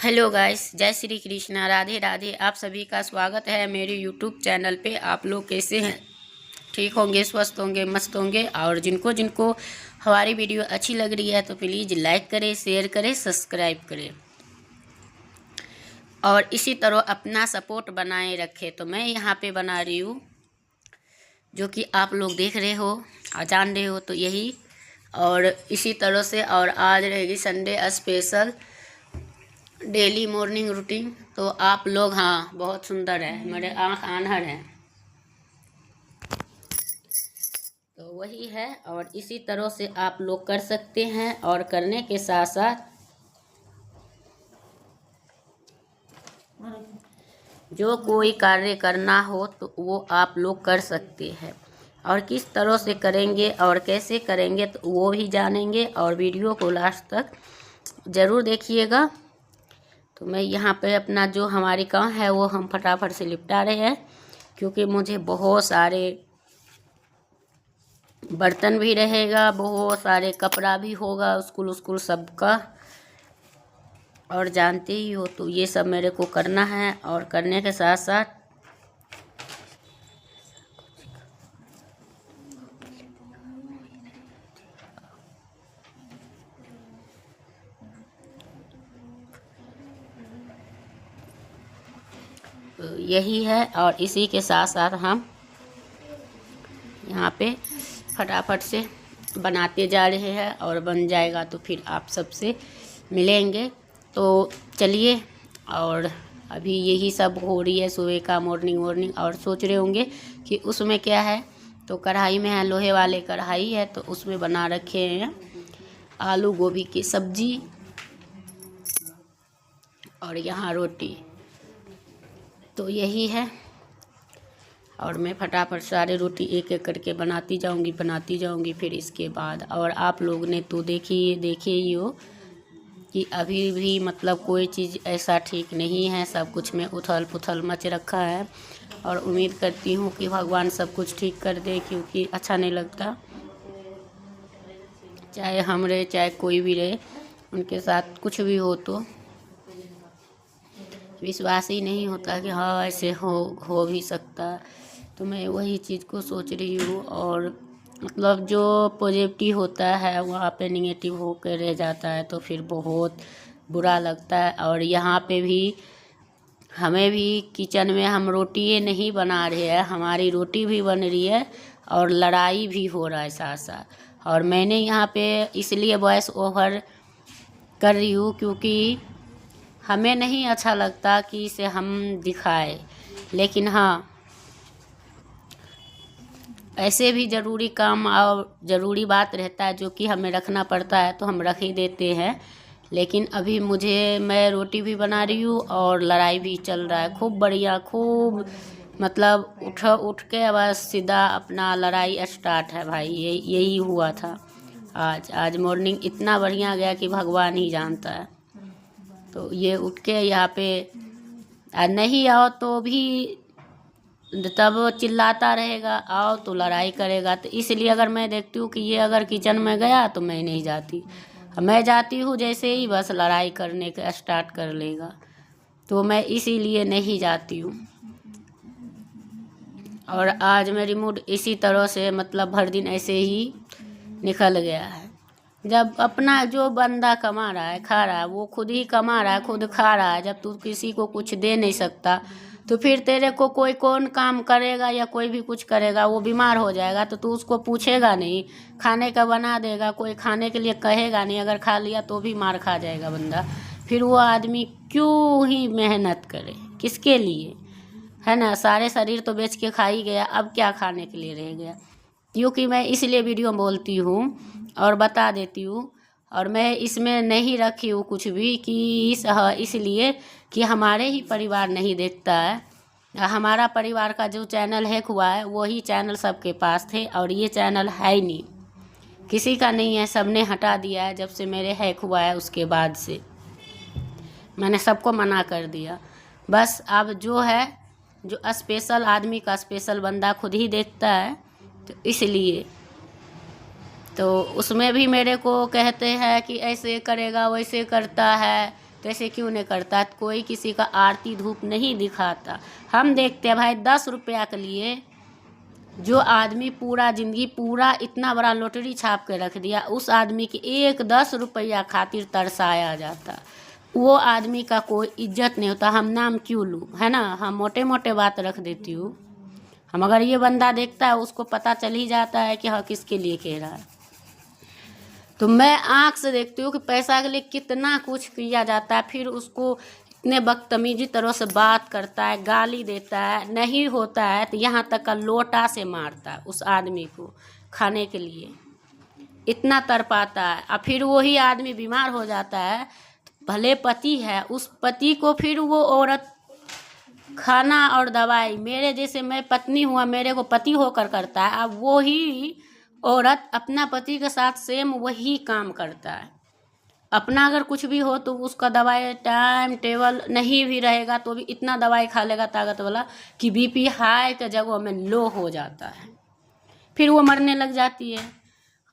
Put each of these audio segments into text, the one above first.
Hello guys, जय श्री कृष्णा, राधे राधे। आप सभी का स्वागत है मेरे यूट्यूब चैनल पे। आप लोग कैसे हैं? ठीक होंगे, स्वस्थ होंगे, मस्त होंगे। और जिनको जिनको हमारी वीडियो अच्छी लग रही है तो प्लीज़ लाइक करें, शेयर करें, सब्सक्राइब करें और इसी तरह अपना सपोर्ट बनाए रखें। तो मैं यहाँ पे बना रही हूँ, जो कि आप लोग देख रहे हो और जान रहे हो, तो यही। और इसी तरह से, और आज रहेगी Sunday special daily morning routine. तो आप लोग, हाँ बहुत सुंदर है, मेरे आँख आन्हर हैं, तो वही है। और इसी तरह से आप लोग कर सकते हैं। और करने के साथ साथ जो कोई कार्य करना हो तो वो आप लोग कर सकते हैं। और किस तरह से करेंगे और कैसे करेंगे तो वो भी जानेंगे। और वीडियो को लास्ट तक ज़रूर देखिएगा। तो मैं यहाँ पे अपना जो हमारी काम है वो हम फटाफट से निपटा रहे हैं, क्योंकि मुझे बहुत सारे बर्तन भी रहेगा, बहुत सारे कपड़ा भी होगा, स्कूल सबका। और जानते ही हो, तो ये सब मेरे को करना है। और करने के साथ साथ तो यही है। और इसी के साथ साथ हम यहाँ पे फटाफट से बनाते जा रहे हैं। और बन जाएगा तो फिर आप सबसे मिलेंगे। तो चलिए। और अभी यही सब हो रही है, सुबह का मॉर्निंग। और सोच रहे होंगे कि उसमें क्या है, तो कढ़ाई में है, लोहे वाले कढ़ाई है, तो उसमें बना रखे हैं आलू गोभी की सब्जी और यहाँ रोटी। तो यही है। और मैं फटाफट सारे रोटी एक एक करके बनाती जाऊंगी। फिर इसके बाद, और आप लोग ने तो देखे ही हो कि अभी भी मतलब कोई चीज़ ऐसा ठीक नहीं है, सब कुछ में उथल पुथल मच रखा है। और उम्मीद करती हूँ कि भगवान सब कुछ ठीक कर दे, क्योंकि अच्छा नहीं लगता, चाहे हम रहे चाहे कोई भी रहे, उनके साथ कुछ भी हो तो विश्वास ही नहीं होता कि हाँ ऐसे हो भी सकता। तो मैं वही चीज़ को सोच रही हूँ। और मतलब जो पॉजिटिव होता है वहाँ पे निगेटिव हो कर रह जाता है, तो फिर बहुत बुरा लगता है। और यहाँ पे भी हमें भी किचन में हम रोटी नहीं बना रहे हैं, हमारी रोटी भी बन रही है और लड़ाई भी हो रहा है साथ साथ। और मैंने यहाँ पे इसलिए वॉइस ओवर कर रही हूँ, क्योंकि हमें नहीं अच्छा लगता कि इसे हम दिखाए। लेकिन हाँ, ऐसे भी ज़रूरी काम और ज़रूरी बात रहता है जो कि हमें रखना पड़ता है, तो हम रख ही देते हैं। लेकिन अभी मैं रोटी भी बना रही हूँ और लड़ाई भी चल रहा है, खूब बढ़िया, खूब मतलब उठ के बस सीधा अपना लड़ाई स्टार्ट है भाई। यही हुआ था आज मॉर्निंग इतना बढ़िया गया कि भगवान ही जानता है। तो ये उठ के यहाँ पे नहीं आओ तो भी तब चिल्लाता रहेगा, आओ तो लड़ाई करेगा। तो इसलिए अगर मैं देखती हूँ कि ये अगर किचन में गया तो मैं नहीं जाती, मैं जाती हूँ जैसे ही बस लड़ाई करने का स्टार्ट कर लेगा, तो मैं इसीलिए नहीं जाती हूँ। और आज मेरी मूड इसी तरह से मतलब भर दिन ऐसे ही निकल गया है। जब अपना जो बंदा कमा रहा है, खा रहा है, वो खुद ही कमा रहा है, खुद खा रहा है, जब तू किसी को कुछ दे नहीं सकता, तो फिर तेरे को कोई कौन काम करेगा या कोई भी कुछ करेगा? वो बीमार हो जाएगा तो तू उसको पूछेगा नहीं, खाने का बना देगा, कोई खाने के लिए कहेगा नहीं, अगर खा लिया तो भी मार खा जाएगा बंदा। फिर वो आदमी क्यों ही मेहनत करे, किसके लिए? है ना, सारे शरीर तो बेच के खा ही गया, अब क्या खाने के लिए रह गया? क्योंकि मैं इसलिए वीडियो बोलती हूँ और बता देती हूँ। और मैं इसमें नहीं रखी हूँ कुछ भी कि इसलिए कि हमारे ही परिवार नहीं देखता है। हमारा परिवार का जो चैनल हैक हुआ है वही चैनल सबके पास थे, और ये चैनल है ही नहीं, किसी का नहीं है, सबने हटा दिया है। जब से मेरे हैक हुआ है उसके बाद से मैंने सबको मना कर दिया। बस अब जो है, जो स्पेशल आदमी का स्पेशल बंदा खुद ही देखता है, तो इसलिए तो उसमें भी मेरे को कहते हैं कि ऐसे करेगा वैसे करता है, तो ऐसे क्यों नहीं करता? कोई किसी का आरती धूप नहीं दिखाता। हम देखते हैं भाई 10 रुपया के लिए जो आदमी पूरा ज़िंदगी पूरा इतना बड़ा लॉटरी छाप के रख दिया, उस आदमी की एक 10 रुपया खातिर तरसाया जाता। वो आदमी का कोई इज्जत नहीं होता। हम नाम क्यों लूँ, है ना? हम मोटे मोटे बात रख देती हूँ। हम अगर ये बंदा देखता है उसको पता चल ही जाता है कि हाँ किसके लिए कह रहा है। तो मैं आँख से देखती हूँ कि पैसा के लिए कितना कुछ किया जाता है, फिर उसको इतने बदतमीजी तरह से बात करता है, गाली देता है, नहीं होता है तो यहाँ तक का लोटा से मारता है उस आदमी को खाने के लिए, इतना तरपाता है। और फिर वही आदमी बीमार हो जाता है, भले पति है, उस पति को फिर वो औरत खाना और दवाई, मेरे जैसे मैं पत्नी हुआ, मेरे को पति होकर करता है, अब वही औरत अपना पति के साथ सेम वही काम करता है। अपना अगर कुछ भी हो तो उसका दवाई टाइम टेबल नहीं भी रहेगा तो भी इतना दवाई खा लेगा ताकत वाला कि बीपी हाई के जगह में लो हो जाता है, फिर वो मरने लग जाती है।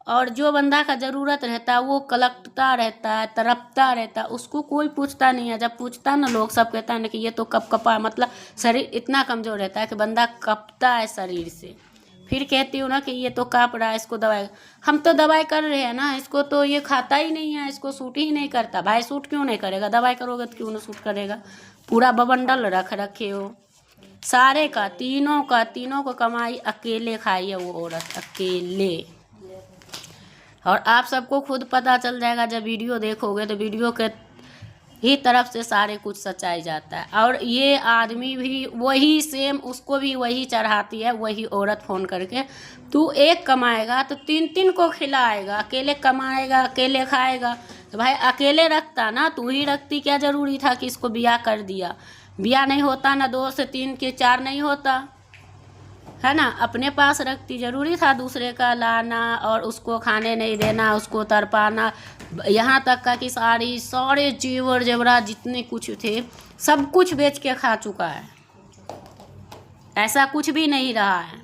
और जो बंदा का ज़रूरत रहता है वो कलकता रहता है, तड़पता रहता है, उसको कोई पूछता नहीं है। जब पूछता ना लोग, सब कहता है ना कि ये तो कपा, मतलब शरीर इतना कमज़ोर रहता है कि बंदा कपता है शरीर से। फिर कहती हूँ ना कि ये तो काँप रहा है, इसको दवाई, हम तो दवाई कर रहे हैं ना, इसको तो ये खाता ही नहीं है, इसको सूट ही नहीं करता। भाई सूट क्यों नहीं करेगा? दवाई करोगे तो क्यों नहीं सूट करेगा? पूरा बबंडल रख रखे हो सारे का, तीनों को कमाई अकेले खाई है वो औरत, अकेले। और आप सबको खुद पता चल जाएगा जब वीडियो देखोगे, तो वीडियो के ही तरफ से सारे कुछ सच्चाई जाता है। और ये आदमी भी वही सेम, उसको भी वही चढ़ाती है वही औरत फ़ोन करके, तू एक कमाएगा तो 3 को खिलाएगा, अकेले कमाएगा अकेले खाएगा। तो भाई अकेले रखता ना, तू ही रखती, क्या ज़रूरी था कि इसको ब्याह कर दिया? ब्याह नहीं होता ना, 2 से 3 के 4 नहीं होता, है ना? अपने पास रखती, ज़रूरी था दूसरे का लाना और उसको खाने नहीं देना, उसको तरपाना, यहाँ तक का कि सारे जेवर जेवरात जितने कुछ थे सब कुछ बेच के खा चुका है। ऐसा कुछ भी नहीं रहा है।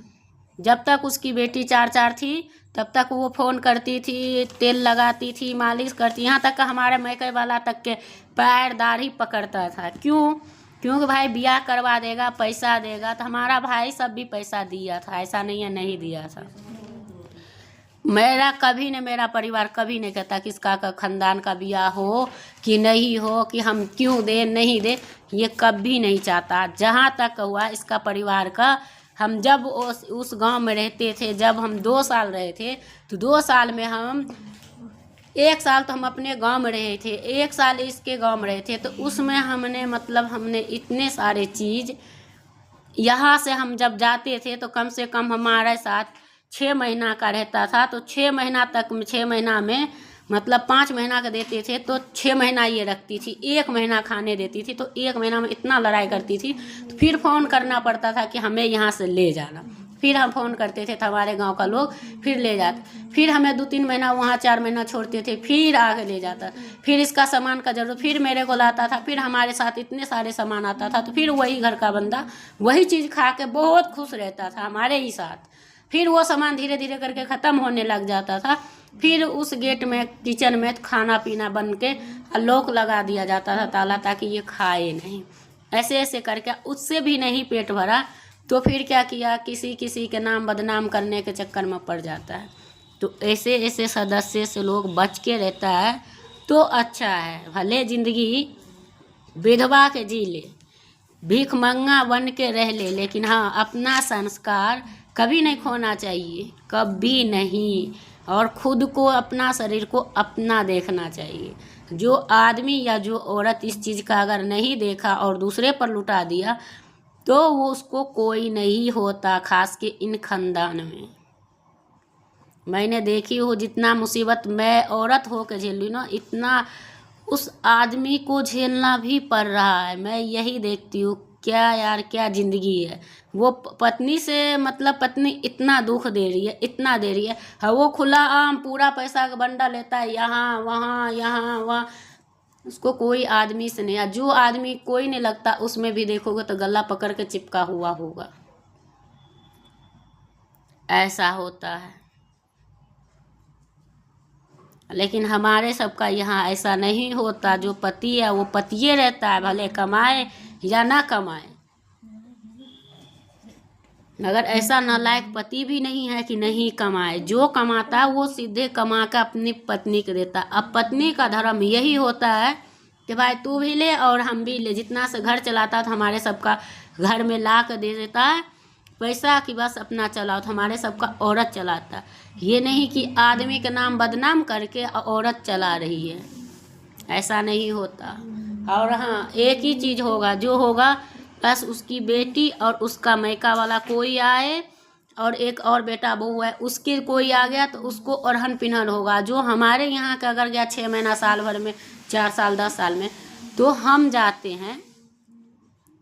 जब तक उसकी बेटी 4 थी तब तक वो फ़ोन करती थी, तेल लगाती थी, मालिश करती, यहाँ तक का हमारे मैके वाला तक के पैर दाढ़ी पकड़ता था। क्यों? क्योंकि भाई ब्याह करवा देगा, पैसा देगा। तो हमारा भाई सब भी पैसा दिया था, ऐसा नहीं है नहीं दिया था। मेरा कभी ने, मेरा परिवार कभी नहीं कहता किसका का खानदान का ब्याह हो कि नहीं हो, कि हम क्यों दे नहीं दे, ये कभी नहीं चाहता। जहाँ तक हुआ इसका परिवार का, हम जब उस गांव में रहते थे, जब हम 2 साल रहे थे, तो 2 साल में हम 1 साल तो हम अपने गांव में रहे थे, 1 साल इसके गांव में रहे थे। तो उसमें हमने इतने सारे चीज़, यहाँ से हम जब जाते थे तो कम से कम हमारे साथ 6 महीना का रहता था। तो 6 महीना तक, 6 महीना में मतलब 5 महीना का देते थे तो 6 महीना ये रखती थी, 1 महीना खाने देती थी। तो 1 महीना में इतना लड़ाई करती थी, तो फिर फ़ोन करना पड़ता था कि हमें यहाँ से ले जाना। फिर हम फ़ोन करते थे तो हमारे गांव का लोग फिर ले जाते, फिर हमें 2-3 महीना वहाँ 4 महीना छोड़ते थे, फिर आगे ले जाता, फिर इसका सामान का ज़रूरत, फिर मेरे को लाता था, फिर हमारे साथ इतने सारे सामान आता था। तो फिर वही घर का बंदा वही चीज़ खा के बहुत खुश रहता था हमारे ही साथ। फिर वो सामान धीरे धीरे करके ख़त्म होने लग जाता था। फिर उस गेट में, किचन में खाना पीना बन के लॉक लगा दिया जाता था ताला, ताकि ये खाए नहीं। ऐसे ऐसे करके उससे भी नहीं पेट भरा तो फिर क्या किया, किसी के नाम बदनाम करने के चक्कर में पड़ जाता है। तो ऐसे ऐसे सदस्य से लोग बच के रहता है तो अच्छा है। भले ज़िंदगी विधवा के जी ले, भीख मंगा बन के रह ले, लेकिन हाँ अपना संस्कार कभी नहीं खोना चाहिए, कभी नहीं। और खुद को, अपना शरीर को अपना देखना चाहिए। जो आदमी या जो औरत इस चीज़ का अगर नहीं देखा और दूसरे पर लुटा दिया तो वो उसको कोई नहीं होता, खास के इन खानदान में। मैंने देखी हूँ, जितना मुसीबत मैं औरत हो के झेली ना, इतना उस आदमी को झेलना भी पड़ रहा है। मैं यही देखती हूँ, क्या यार क्या ज़िंदगी है। वो पत्नी से, मतलब पत्नी इतना दुख दे रही है, इतना दे रही है, हाँ वो खुला आम पूरा पैसा का बंडा लेता है, यहाँ वहाँ, उसको कोई आदमी से नहीं। जो आदमी कोई नहीं लगता उसमें भी देखोगे तो गला पकड़ के चिपका हुआ होगा। ऐसा होता है। लेकिन हमारे सबका यहाँ ऐसा नहीं होता। जो पति है वो पतिये रहता है, भले कमाए या ना कमाए। मगर ऐसा नालायक पति भी नहीं है कि नहीं कमाए। जो कमाता है वो सीधे कमा कर अपनी पत्नी को देता। अब पत्नी का धर्म यही होता है कि भाई तू भी ले और हम भी ले। जितना से घर चलाता तो हमारे सबका घर में ला कर दे देता है पैसा कि बस अपना चलाओ। तो हमारे सबका औरत चलाता, ये नहीं कि आदमी के नाम बदनाम करके औरत चला रही है, ऐसा नहीं होता। और हाँ, एक ही चीज़ होगा, जो होगा बस उसकी बेटी और उसका मैका वाला कोई आए और एक और बेटा बहू है उसके कोई आ गया तो उसको ओढ़न पिन्हन होगा। जो हमारे यहाँ का अगर गया 6 महीना, साल भर में, 4 साल, 10 साल में, तो हम जाते हैं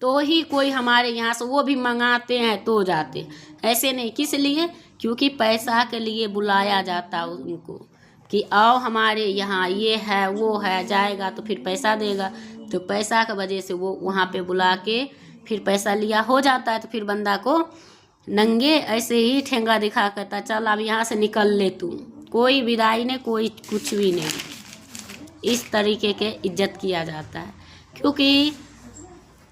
तो ही कोई हमारे यहाँ से, वो भी मंगाते हैं तो जाते, ऐसे नहीं। किस लिए? क्योंकि पैसा के लिए बुलाया जाता उनको कि आओ हमारे यहाँ, ये है वो है, जाएगा तो फिर पैसा देगा। तो पैसा की वजह से वो वहाँ पे बुला के फिर पैसा लिया हो जाता है। तो फिर बंदा को नंगे ऐसे ही ठेंगा दिखा करता, चल अब यहाँ से निकल ले तू। कोई विदाई नहीं, कोई कुछ भी नहीं। इस तरीके के इज्जत किया जाता है। क्योंकि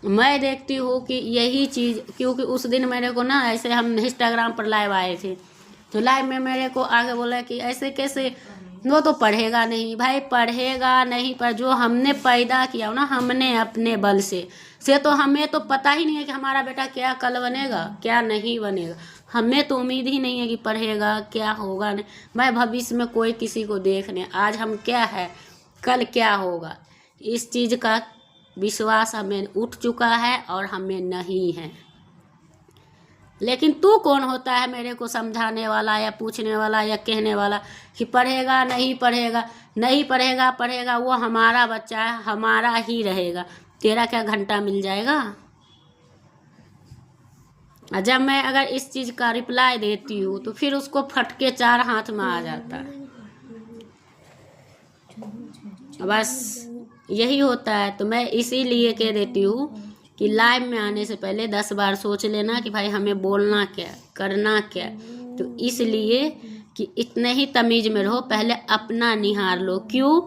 मैं देखती हूँ कि यही चीज़, क्योंकि उस दिन मेरे को ना ऐसे हम इंस्टाग्राम पर लाइव आए थे, तो लाइव में मेरे को आगे बोला कि ऐसे कैसे, वो तो पढ़ेगा नहीं। भाई पढ़ेगा नहीं, पर जो हमने पैदा किया ना, हमने अपने बल से तो हमें तो पता ही नहीं है कि हमारा बेटा क्या कल बनेगा क्या नहीं बनेगा। हमें तो उम्मीद ही नहीं है कि पढ़ेगा क्या होगा नहीं। मैं भविष्य में कोई किसी को देखने, आज हम क्या है कल क्या होगा, इस चीज़ का विश्वास हमें उठ चुका है और हमें नहीं है। लेकिन तू कौन होता है मेरे को समझाने वाला या पूछने वाला या कहने वाला कि पढ़ेगा नहीं पढ़ेगा? नहीं पढ़ेगा, पढ़ेगा वो हमारा बच्चा है, हमारा ही रहेगा। तेरा क्या घंटा मिल जाएगा? जब मैं अगर इस चीज़ का रिप्लाई देती हूँ तो फिर उसको फटके 4 हाथ में आ जाता है। बस यही होता है। तो मैं इसीलिए कह देती हूँ कि लाइव में आने से पहले 10 बार सोच लेना कि भाई हमें बोलना क्या, करना क्या। तो इसलिए कि इतने ही तमीज़ में रहो, पहले अपना निहार लो। क्यों?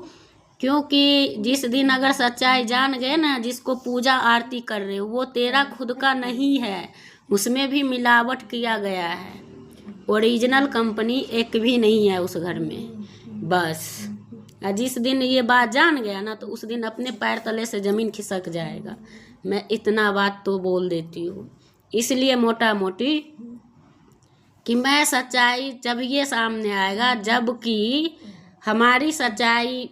क्योंकि जिस दिन अगर सच्चाई जान गए ना, जिसको पूजा आरती कर रहे हो वो तेरा खुद का नहीं है, उसमें भी मिलावट किया गया है। ओरिजिनल कंपनी एक भी नहीं है उस घर में। बस जिस दिन ये बात जान गया ना, तो उस दिन अपने पैर तले से ज़मीन खिसक जाएगा। मैं इतना बात तो बोल देती हूँ। इसलिए मोटा मोटी कि मैं सच्चाई जब ये सामने आएगा, जबकि हमारी सच्चाई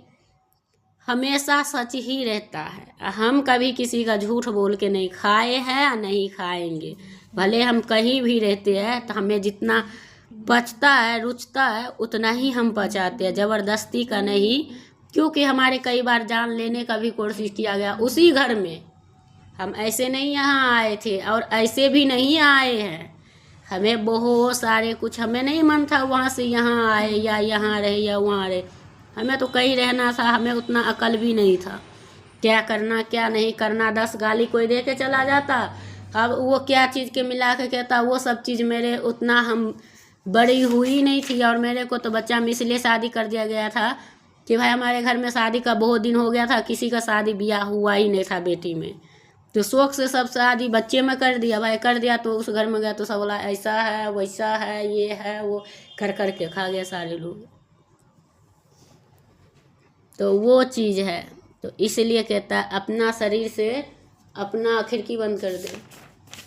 हमेशा सच ही रहता है। हम कभी किसी का झूठ बोल के नहीं खाए हैं, नहीं खाएंगे। भले हम कहीं भी रहते हैं तो हमें जितना पचता है, रुचता है, उतना ही हम पचाते हैं, ज़बरदस्ती का नहीं। क्योंकि हमारे कई बार जान लेने का भी कोशिश किया गया उसी घर में। हम ऐसे नहीं यहाँ आए थे और ऐसे भी नहीं आए हैं। हमें बहुत सारे कुछ हमें नहीं मन था वहाँ से यहाँ आए या यहाँ रहे या वहाँ रहे। हमें तो कहीं रहना था, हमें उतना अकल भी नहीं था क्या करना क्या नहीं करना। 10 गाली कोई दे के चला जाता, अब वो क्या चीज़ के मिला के कहता, वो सब चीज़ मेरे उतना हम बड़ी हुई नहीं थी। और मेरे को तो बच्चा में इसलिए शादी कर दिया गया था कि भाई हमारे घर में शादी का बहुत दिन हो गया था, किसी का शादी ब्याह हुआ ही नहीं था बेटी में। तो शौक से सब शादी बच्चे में कर दिया। भाई कर दिया तो उस घर में गया तो सब बोला ऐसा है वैसा है ये है वो, कर कर के खा गया सारे लोग। तो वो चीज़ है। तो इसलिए कहता है अपना शरीर से अपना खिड़की बंद कर दे,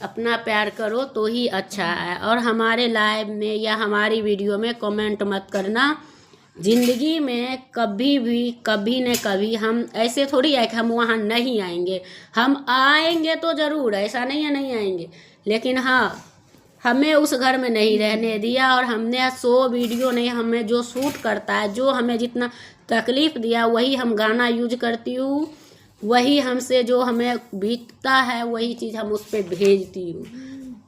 अपना प्यार करो तो ही अच्छा है। और हमारे लाइव में या हमारी वीडियो में कमेंट मत करना। ज़िंदगी में कभी भी कभी न कभी हम ऐसे थोड़ी है कि हम वहाँ नहीं आएंगे। हम आएंगे तो ज़रूर, ऐसा नहीं है नहीं आएंगे। लेकिन हाँ, हमें उस घर में नहीं रहने दिया और हमने 100 वीडियो नहीं, हमें जो शूट करता है, जो हमें जितना तकलीफ़ दिया वही हम गाना यूज करती हूँ, वही हमसे जो हमें बीतता है वही चीज़ हम उस पर भेजती हूँ।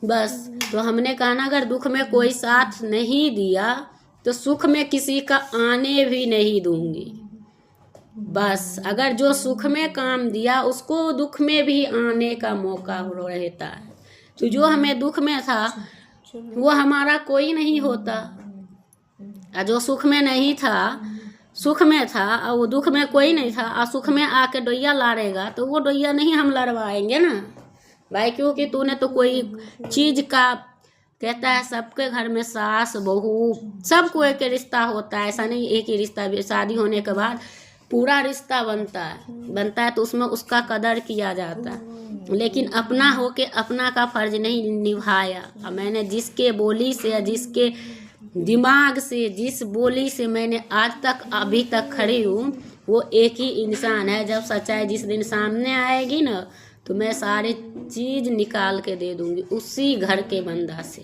बस तो हमने कहा ना, अगर दुख में कोई साथ नहीं दिया तो सुख में किसी का आने भी नहीं दूंगी। बस अगर जो सुख में काम दिया उसको दुख में भी आने का मौका रहता है। तो जो हमें दुख में था वो हमारा कोई नहीं होता, और जो सुख में नहीं था सुख में था और वो दुख में कोई नहीं था, और सुख में आके डोइया लाड़ेगा तो वो डोइया नहीं हम लड़वाएंगे ना भाई, क्योंकि तूने तो कोई चीज का कहता है सबके घर में सास बहू सबको एक रिश्ता होता है, ऐसा नहीं एक ही रिश्ता, शादी होने के बाद पूरा रिश्ता बनता है तो उसमें उसका कदर किया जाता है, लेकिन अपना होके अपना का फर्ज नहीं निभाया। और मैंने जिसके बोली से, जिसके दिमाग से, जिस बोली से मैंने आज तक अभी तक खड़ी हूँ, वो एक ही इंसान है। जब सच्चाई जिस दिन सामने आएगी ना तो मैं सारी चीज निकाल के दे दूंगी उसी घर के बंदा से,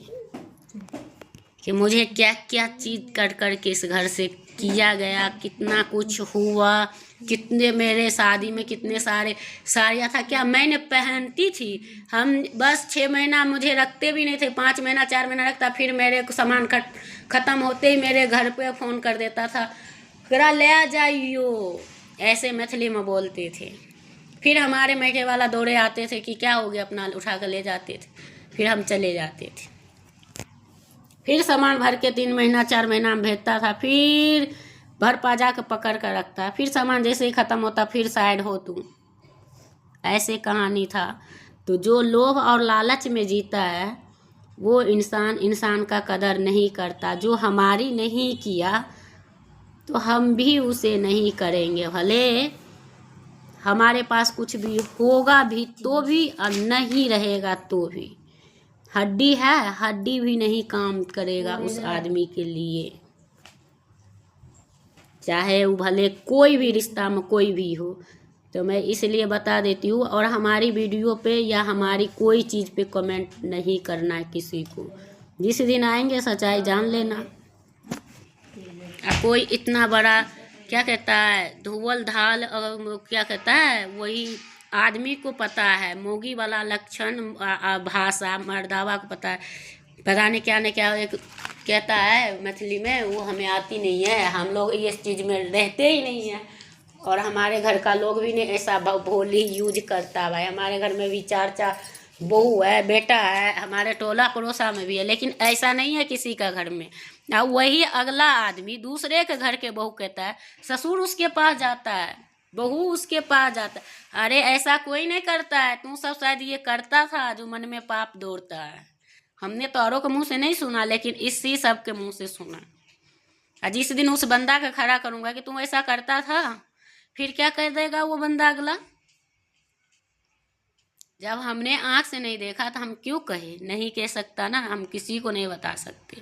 कि मुझे क्या क्या चीज कर कर के इस घर से किया गया, कितना कुछ हुआ, कितने मेरे शादी में कितने सारे साड़ियाँ था क्या मैंने पहनती थी। हम बस 6 महीना मुझे रखते भी नहीं थे, 5 महीना 4 महीना रखता, फिर मेरे सामान ख़त्म होते ही मेरे घर पे फ़ोन कर देता था, करा ले आ जाइयो, ऐसे मैथिली में बोलते थे। फिर हमारे मैके वाला दौड़े आते थे कि क्या हो गया, अपना उठा कर ले जाते थे, फिर हम चले जाते थे। फिर सामान भर के 3 महीना 4 महीना में भेजता था, फिर भर पाजा के पकड़ कर रखता, फिर सामान जैसे ही ख़त्म होता फिर साइड हो तू, ऐसे कहानी था। तो जो लोभ और लालच में जीता है वो इंसान का कदर नहीं करता। जो हमारी नहीं किया तो हम भी उसे नहीं करेंगे, भले हमारे पास कुछ भी होगा भी तो भी, और नहीं रहेगा तो भी। हड्डी है, हड्डी भी नहीं काम करेगा उस आदमी के लिए, चाहे वो भले कोई भी रिश्ता में कोई भी हो। तो मैं इसलिए बता देती हूँ, और हमारी वीडियो पे या हमारी कोई चीज़ पे कमेंट नहीं करना है किसी को। जिस दिन आएंगे सच्चाई जान लेना। कोई इतना बड़ा क्या कहता है धुवल धाल, क्या कहता है वही आदमी को पता है, मोगी वाला लक्षण भाषा मर्दावा को पता है, पता नहीं क्या न क्या एक कहता है मैथिली में, वो हमें आती नहीं है, हम लोग इस चीज़ में रहते ही नहीं है। और हमारे घर का लोग भी नहीं ऐसा बोली यूज करता भाई। हमारे घर में भी 4 बहू है, बेटा है, हमारे टोला पड़ोसा में भी है, लेकिन ऐसा नहीं है किसी का घर में। अब वही अगला आदमी दूसरे के घर के बहू कहता है, ससुर उसके पास जाता है, बहू उसके पास जाता है। अरे ऐसा कोई नहीं करता है, तू सब शायद ये करता था जो मन में पाप दौड़ता है। हमने तो औरों के मुँह से नहीं सुना, लेकिन इसी सब के मुँह से सुना। और जिस दिन उस बंदा का खड़ा करूँगा कि तू ऐसा करता था, फिर क्या कह देगा वो बंदा अगला। जब हमने आँख से नहीं देखा तो हम क्यों कहे, नहीं कह सकता ना, हम किसी को नहीं बता सकते।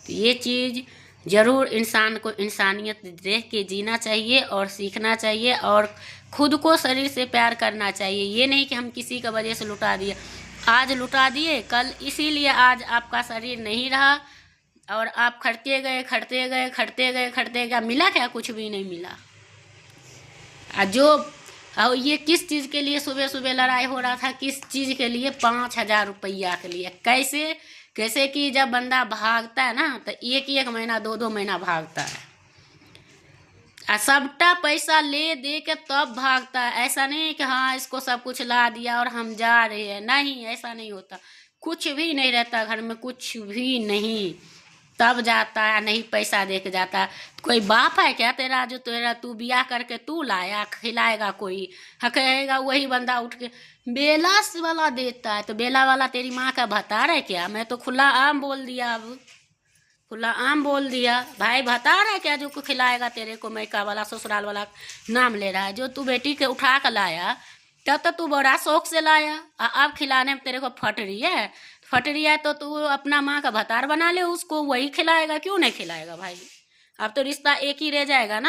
तो ये चीज़ ज़रूर इंसान को इंसानियत देख के जीना चाहिए और सीखना चाहिए, और खुद को शरीर से प्यार करना चाहिए। ये नहीं कि हम किसी का वजह से लुटा दिए, आज लुटा दिए कल इसीलिए आज आपका शरीर नहीं रहा, और आप खटते गए खटते गए खटते गए खटते गए, मिला क्या? कुछ भी नहीं मिला। और ये किस चीज़ के लिए सुबह सुबह लड़ाई हो रहा था, किस चीज़ के लिए? 5,000 रुपया के लिए। कैसे कि जब बंदा भागता है ना तो एक महीना 2 महीना भागता है, और सबटा पैसा ले दे के तब भागता है। ऐसा नहीं कि हाँ इसको सब कुछ ला दिया और हम जा रहे हैं, नहीं, ऐसा नहीं होता। कुछ भी नहीं रहता घर में, कुछ भी नहीं, तब जाता है, नहीं पैसा दे के जाता है। कोई बाप है क्या तेरा जो तू बियाह करके तू लाया, खिलाएगा कोई? कहेगा वही बंदा उठ के बेला वाला देता है, तो बेला वाला तेरी माँ का भतार है क्या? मैं तो खुला आम बोल दिया, अब खुला आम बोल दिया भाई। भतार है क्या जो खिलाएगा तेरे को? मैका वाला ससुराल वाला नाम ले रहा है। जो तू बेटी के उठा कर लाया तब तो तू बड़ा शौक से लाया, अब खिलाने में तेरे को फट रही है तो तू अपना माँ का भतार बना ले, उसको वही खिलाएगा। क्यों नहीं खिलाएगा भाई? अब तो रिश्ता एक ही रह जाएगा ना।